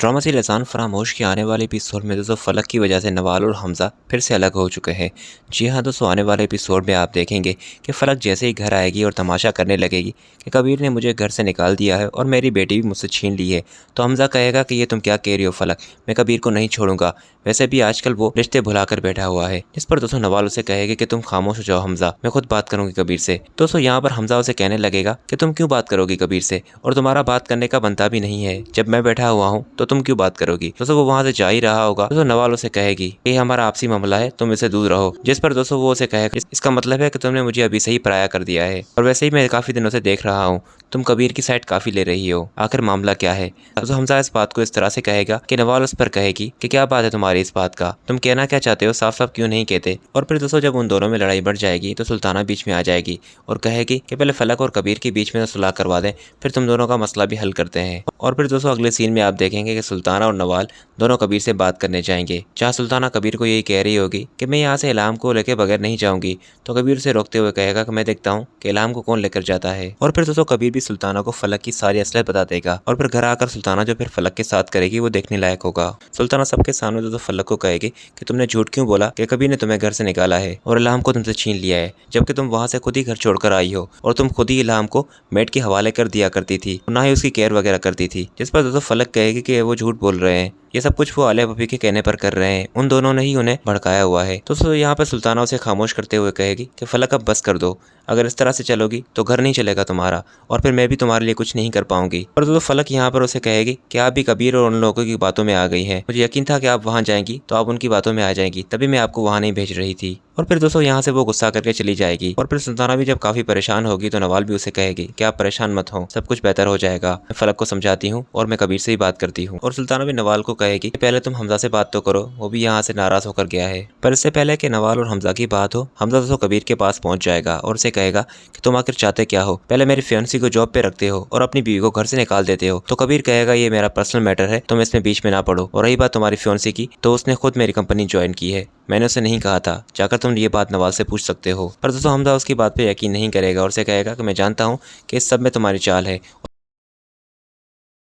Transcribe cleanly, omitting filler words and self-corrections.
Drama serial एहसान फरामोश के आने वाले एपिसोड में दोस्तों फलक की वजह से नवाल और हमजा फिर से अलग हो चुके हैं। जी हाँ दोस्तों, आने वाले एपिसोड में आप देखेंगे कि फलक जैसे ही घर आएगी और तमाशा करने लगेगी कि कबीर ने मुझे घर से निकाल दिया है और मेरी बेटी भी मुझसे छीन ली है, तो हमजा कहेगा कि ये तुम क्या कह रही हो फलक, मैं कबीर को नहीं छोड़ूंगा। वैसे भी आजकल वो रिश्ते भुलाकर बैठा हुआ है। इस पर दोस्तों नवाल उसे कहेगी कि तुम खामोश हो जाओ हमजा, मैं खुद बात करूंगी कबीर से। दोस्तों यहाँ पर हमजा उसे कहने लगेगा कि तुम क्यों बात करोगी कबीर से, और तुम्हारा बात करने का बनता भी नहीं है, जब मैं बैठा हुआ हूँ तो तुम क्यों बात करोगी। दोस्तों वो वहां से जा ही रहा होगा, दोस्तों नवाल उसे कहेगी ये हमारा आपसी मामला है, तुम इससे दूर रहो। जिस पर दोस्तों वो उसे कहेगा इसका मतलब है कि तुमने मुझे अभी से ही पराया कर दिया है, और वैसे ही मैं काफी दिनों से देख रहा हूँ तुम कबीर की साइड काफी ले रही हो, आखिर मामला क्या है। दोस्तों हमजा इस बात को इस तरह से कहेगा कि नवाल उस पर कहेगी कि क्या बात है तुम्हारी इस बात का, तुम कहना क्या चाहते हो, साफ साफ क्यों नहीं कहते। और फिर दोस्तों जब उन दोनों में लड़ाई बढ़ जाएगी तो सुल्ताना बीच में आ जाएगी और कहेगी कि पहले फलक और कबीर के बीच में सुलह करवा दें, फिर तुम दोनों का मसला भी हल करते हैं। और फिर दोस्तों अगले सीन में आप देखेंगे कि सुल्ताना और नवाल दोनों कबीर से बात करने जाएंगे, जहाँ सुल्ताना कबीर को यही कह रही होगी कि मैं यहाँ से इलाम को लेकर बगैर नहीं जाऊंगी, तो कबीर से रोकते हुए कहेगा कि मैं देखता हूँ कि इलाम को कौन लेकर जाता है। और फिर दोस्तों कबीर भी सुल्ताना को फलक की सारी असलियत बता देगा, और फिर घर आकर सुल्ताना जो फिर फलक के साथ करेगी वो देखने लायक होगा। सुल्ताना सबके सामने दोस्तों फलक को कहेगी कि तुमने झूठ क्यों बोला कि कबीर ने तुम्हें घर से निकाला है और इलाम को तुमसे छीन लिया है, जबकि तुम वहां से खुद ही घर छोड़कर आई हो, और तुम खुद ही इलाम को मेड के हवाले कर दिया करती थी, ना ही उसकी केयर वगैरह करती थी। जिस पर दोस्तों फलक कहेगी कि वो झूठ बोल रहे हैं, ये सब कुछ वो आलिया भभी के कहने पर कर रहे हैं, उन दोनों ने ही उन्हें भड़काया हुआ है। तो यहाँ पर सुल्ताना उसे खामोश करते हुए कहेगी कि फलक अब बस कर दो, अगर इस तरह से चलोगी तो घर नहीं चलेगा तुम्हारा, और फिर मैं भी तुम्हारे लिए कुछ नहीं कर पाऊंगी। और दोस्तों फलक यहाँ पर उसे कहेगी कि आप भी कबीर और उन लोगों की बातों में आ गई हैं, मुझे यकीन था कि आप वहाँ जाएंगी तो आप उनकी बातों में आ जाएंगी, तभी मैं आपको वहाँ नहीं भेज रही थी। और फिर दोस्तों यहाँ से वो गुस्सा करके चली जाएगी। और फिर सुल्ताना भी जब काफी परेशान होगी तो नवाल भी उसे कहेगी कि आप परेशान मत हो, सब कुछ बेहतर हो जाएगा, मैं फलक को समझाती हूँ और मैं कबीर से ही बात करती हूँ। और सुल्ताना भी नवाल को कहेगी कि पहले तुम हमजा से बात तो करो, वो भी यहाँ से नाराज होकर गया है। पर इससे पहले कि नवाल और हमजा की बात हो, हमजा दोस्तों कबीर के पास पहुंच जाएगा और उसे कहेगा कि तुम आखिर चाहते क्या हो, पहले मेरी फियांसी को जॉब पे रखते हो और अपनी बीवी को घर से निकाल देते हो। तो कबीर कहेगा ये मेरा पर्सनल मैटर है, तुम इसमें बीच में ना पड़ो। और रही बात तुम्हारी फियांसी की, तो उसने खुद मेरी कंपनी ज्वाइन की है, मैंने उसे नहीं कहा था, जाकर तुम ये बात नवाल से पूछ सकते हो। पर दोस्तों हमजा उसकी बात पे यकीन नहीं करेगा और उसे कहेगा कि मैं जानता हूँ कि इस सब में तुम्हारी चाल है।